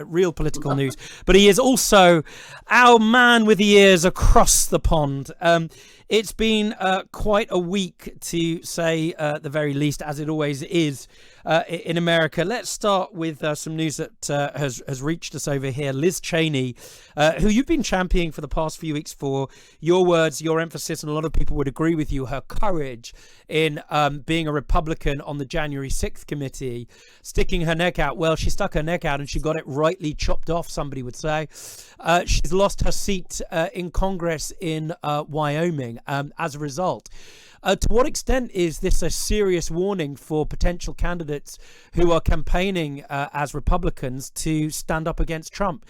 real political news, but he is also our man with the ears across the pond. It's been quite a week, to say the very least, as it always is in America. Let's start with some news that has reached us over here. Liz Cheney, who you've been championing for the past few weeks for your words, your emphasis, and a lot of people would agree with you, her courage in being a Republican on the January 6th committee, sticking her neck out. Well, she stuck her neck out and she got it rightly chopped off, somebody would say. She's lost her seat in Congress in Wyoming as a result. To what extent is this a serious warning for potential candidates who are campaigning as Republicans to stand up against Trump?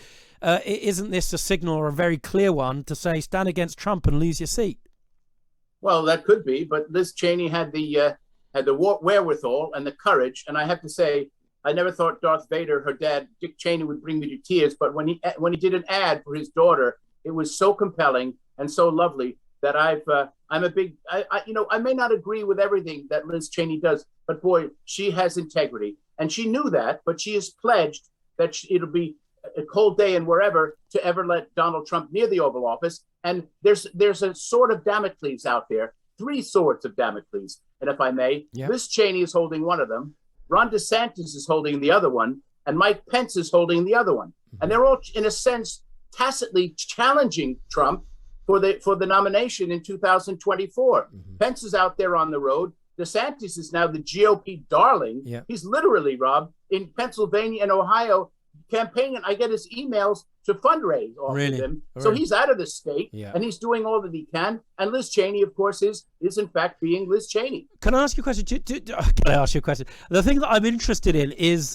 Isn't this a signal, or a very clear one, to say stand against Trump and lose your seat? Well, that could be, but Liz Cheney had the wherewithal and the courage. And I have to say, I never thought Darth Vader, her dad, Dick Cheney, would bring me to tears. But when he did an ad for his daughter, it was so compelling and so lovely that I'm a big, I may not agree with everything that Liz Cheney does, but boy, she has integrity. And she knew that, but she has pledged that it'll be a cold day and wherever to ever let Donald Trump near the Oval Office. And there's a sword of Damocles out there, 3 swords of Damocles. And if I may, Liz Cheney is holding one of them, Ron DeSantis is holding the other one, and Mike Pence is holding the other one. Mm-hmm. And they're all, in a sense, tacitly challenging Trump for the nomination in 2024. Mm-hmm. Pence is out there on the road. DeSantis is now the GOP darling. Yeah. He's literally, Rob, in Pennsylvania and Ohio campaigning. I get his emails to fundraise off of him. So he's out of the state, and he's doing all that he can. And Liz Cheney, of course, is in fact being Liz Cheney. Can I ask you a question? Can I ask you a question? The thing that I'm interested in is...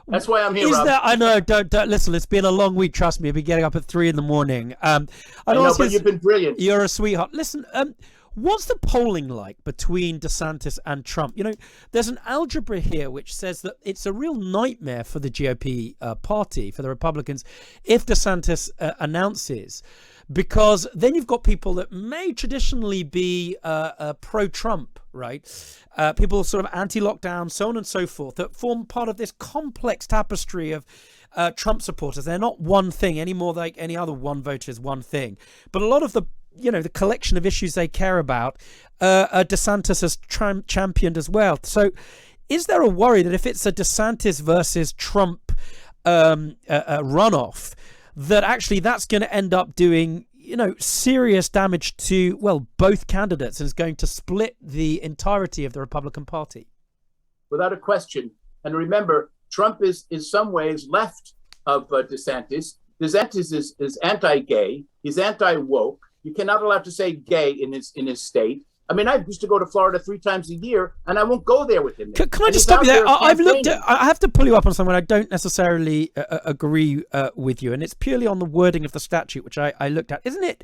that's why I'm here, Rob. I know, don't listen, it's been a long week, trust me. I've been getting up at 3 a.m. I know, but you've been brilliant. You're a sweetheart. Listen, what's the polling like between DeSantis and Trump? You know, there's an algebra here which says that it's a real nightmare for the GOP party, for the Republicans, if DeSantis announces, because then you've got people that may traditionally be pro-Trump, right? People sort of anti-lockdown, so on and so forth, that form part of this complex tapestry of Trump supporters. They're not one thing any more like any other one voter is one thing. But a lot of the collection of issues they care about, DeSantis has championed as well. So is there a worry that if it's a DeSantis versus Trump runoff, that actually that's going to end up doing, serious damage to, well, both candidates, and is going to split the entirety of the Republican Party? Without a question. And remember, Trump is in some ways left of DeSantis. DeSantis is anti-gay. He's anti-woke. You cannot allow to say gay in his state. I mean, I used to go to Florida 3 times a year, and I won't go there with him. Can I just stop you there? I've looked at. I have to pull you up on something. I don't necessarily agree with you, and it's purely on the wording of the statute, which I looked at. Isn't it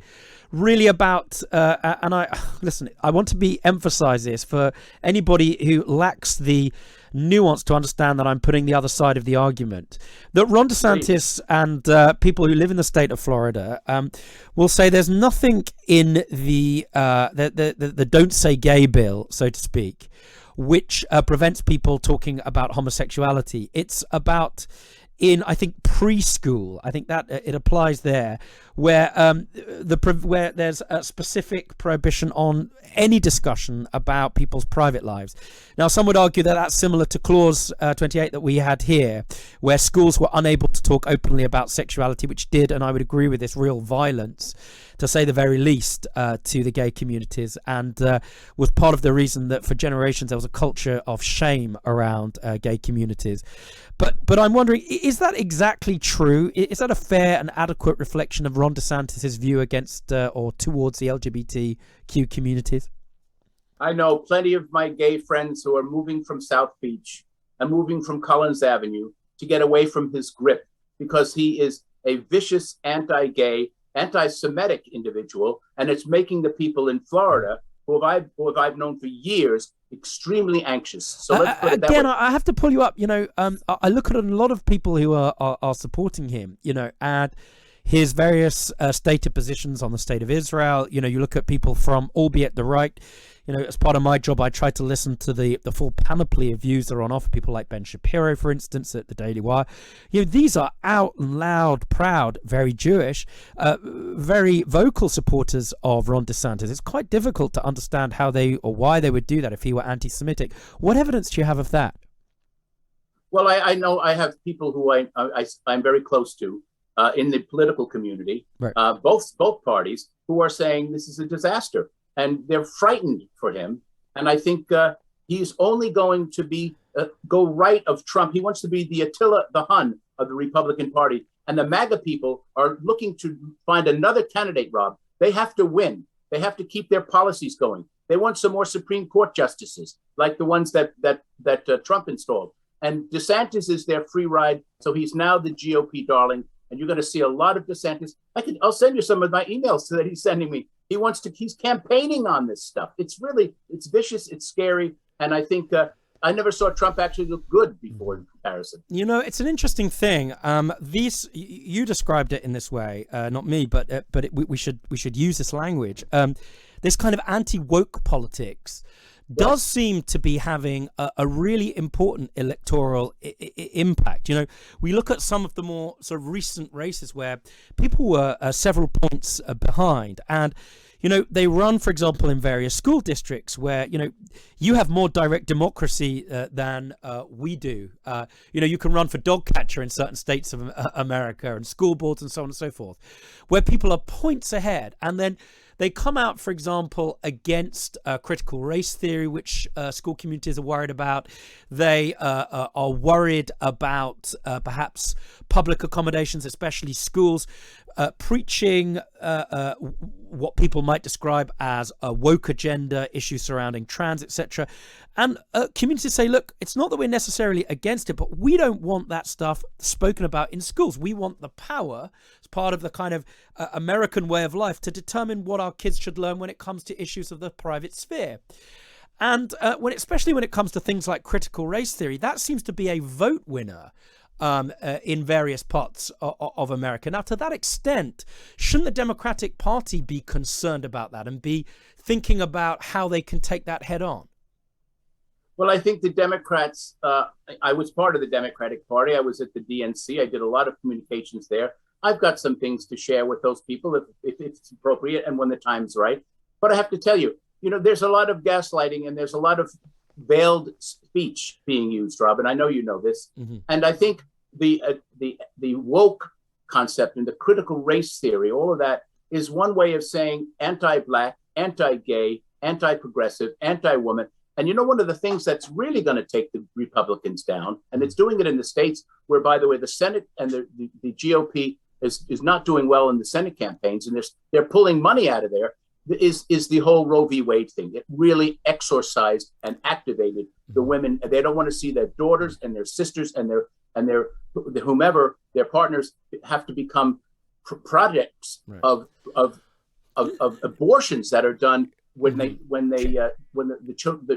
really about? And listen. I want to emphasize this for anybody who lacks the nuance to understand that I'm putting the other side of the argument, that Ron DeSantis and people who live in the state of Florida will say there's nothing in the don't say gay bill, so to speak, which prevents people talking about homosexuality. It's about in, I think, preschool. I think that it applies there, where where there's a specific prohibition on any discussion about people's private lives. Now, some would argue that that's similar to Clause 28 that we had here, where schools were unable to talk openly about sexuality, which did, and I would agree with this, real violence, to say the very least, to the gay communities, and was part of the reason that for generations there was a culture of shame around gay communities. But I'm wondering, is that exactly true? Is that a fair and adequate reflection of Ron DeSantis' view against or towards the LGBTQ communities? I know plenty of my gay friends who are moving from South Beach and moving from Collins Avenue to get away from his grip, because he is a vicious anti-gay, anti-Semitic individual, and it's making the people in Florida, who I've known for years, extremely anxious. So let's put it that again, way. I have to pull you up. I look at a lot of people who are supporting him, and his various stated positions on the state of Israel. You know, you look at people from, albeit the right. You know, as part of my job, I try to listen to the full panoply of views that are on offer. People like Ben Shapiro, for instance, at the Daily Wire. You know, these are out and loud, proud, very Jewish, very vocal supporters of Ron DeSantis. It's quite difficult to understand how they or why they would do that if he were anti-Semitic. What evidence do you have of that? Well, I know I have people who I'm very close to in the political community, right. both parties, who are saying this is a disaster. And they're frightened for him. And I think he's only going to go right of Trump. He wants to be the Attila the Hun of the Republican Party. And the MAGA people are looking to find another candidate, Rob. They have to win. They have to keep their policies going. They want some more Supreme Court justices, like the ones that Trump installed. And DeSantis is their free ride. So he's now the GOP darling. And you're going to see a lot of DeSantis. I'll send you some of my emails that he's sending me. He's campaigning on this stuff. It's vicious, it's scary. And I think I never saw Trump actually look good before in comparison. You know, it's an interesting thing. You described it in this way, not me, but we should use this language. This kind of anti-woke politics does seem to be having a really important electoral impact. You know, we look at some of the more sort of recent races where people were several points behind, and you know, they run, for example, in various school districts where, you know, you have more direct democracy than we do. You know, you can run for dog catcher in certain states of America, and school boards and so on and so forth, where people are points ahead. And then they come out, for example, against critical race theory, which school communities are worried about. They are worried about perhaps public accommodations, especially schools, preaching what people might describe as a woke agenda, issues surrounding trans, etc. And communities say, look, it's not that we're necessarily against it, but we don't want that stuff spoken about in schools. We want the power, as part of the kind of American way of life, to determine what our kids should learn when it comes to issues of the private sphere. And especially when it comes to things like critical race theory, that seems to be a vote winner in various parts of America. Now, to that extent, shouldn't the Democratic Party be concerned about that and be thinking about how they can take that head on? Well, I think the Democrats, I was part of the Democratic Party. I was at the DNC. I did a lot of communications there. I've got some things to share with those people if it's appropriate and when the time's right. But I have to tell you, you know, there's a lot of gaslighting and there's a lot of veiled speech being used, Robin. I know you know this. Mm-hmm. And I think the woke concept and the critical race theory, all of that is one way of saying anti-Black, anti-gay, anti-progressive, anti-woman. And you know, one of the things that's really going to take the Republicans down, and it's doing it in the states where, by the way, the Senate and the GOP is not doing well in the Senate campaigns, and they're pulling money out of there, is the whole Roe v. Wade thing. It really exorcised and activated the women. They don't want to see their daughters and their sisters and their whomever, their partners, have to become products of abortions that are done when the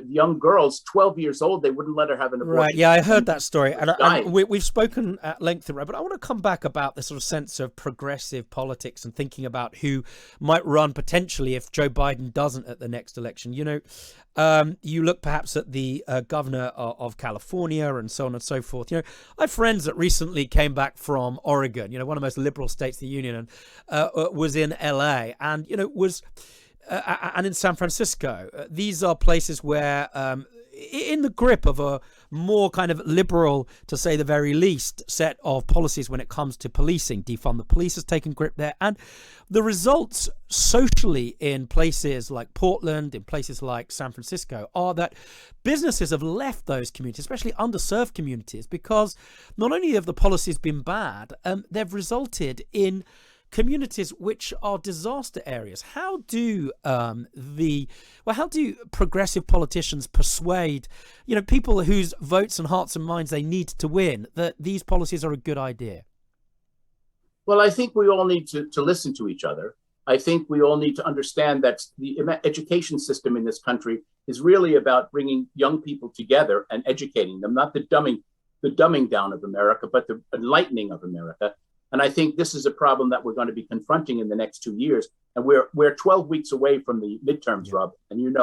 young girls, 12 years old, they wouldn't let her have an abortion. Right. Yeah, I heard that story, and we've spoken at length about it. But I want to come back about this sort of sense of progressive politics and thinking about who might run potentially if Joe Biden doesn't at the next election. You know, you look perhaps at the governor of California and so on and so forth. You know, I have friends that recently came back from Oregon, you know, one of the most liberal states in the union, and was in LA, and you know and in San Francisco. These are places where, in the grip of a more kind of liberal, to say the very least, set of policies when it comes to policing. Defund the police has taken grip there. And the results socially in places like Portland, in places like San Francisco, are that businesses have left those communities, especially underserved communities, because not only have the policies been bad, they've resulted in communities which are disaster areas. How do progressive politicians persuade, you know, people whose votes and hearts and minds they need to win, that these policies are a good idea? Well, I think we all need to listen to each other. I think we all need to understand that the education system in this country is really about bringing young people together and educating them, not the dumbing down of America, but the enlightening of America. And I think this is a problem that we're going to be confronting in the next 2 years. And we're 12 weeks away from the midterms, Rob. And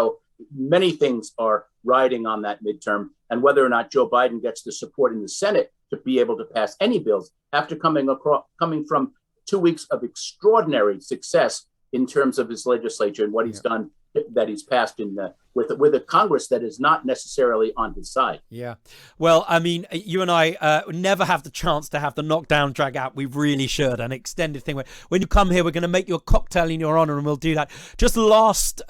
many things are riding on that midterm, and whether or not Joe Biden gets the support in the Senate to be able to pass any bills after coming from 2 weeks of extraordinary success in terms of his legislature and what he's done, that he's passed with a Congress that is not necessarily on his side. Yeah. Well, I mean, you and I never have the chance to have the knockdown drag out. We really should. An extended thing. When you come here, we're going to make you a cocktail in your honor, and we'll do that. Just last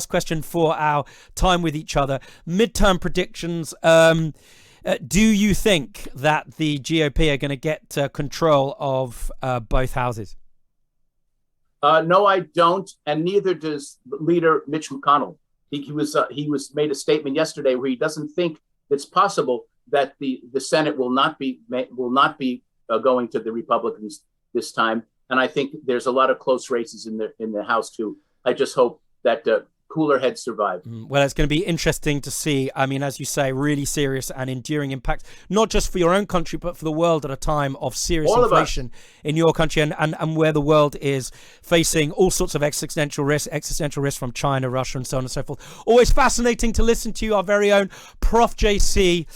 question for our time with each other. Midterm predictions. Do you think that the GOP are going to get control of both houses? No, I don't, and neither does leader Mitch McConnell. He was made a statement yesterday where he doesn't think it's possible that the Senate will not be going to the Republicans this time. And I think there's a lot of close races in the House too. I just hope that cooler heads survive. Well, it's going to be interesting to see. I mean, as you say, really serious and enduring impact, not just for your own country, but for the world at a time of serious inflation in your country and where the world is facing all sorts of existential risks from China, Russia, and so on and so forth. Always fascinating to listen to our very own Prof. JC,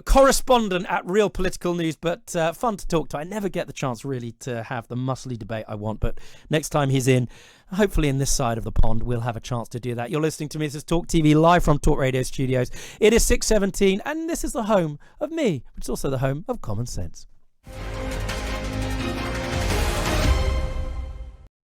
correspondent at Real Political News, but fun to talk to. I never get the chance really to have the muscly debate I want, but next time he's in, hopefully in this side of the pond, we'll have a chance to do that. You're listening to me. This is Talk TV live from Talk Radio Studios. It is 6:17, and this is the home of me, which is also the home of Common Sense.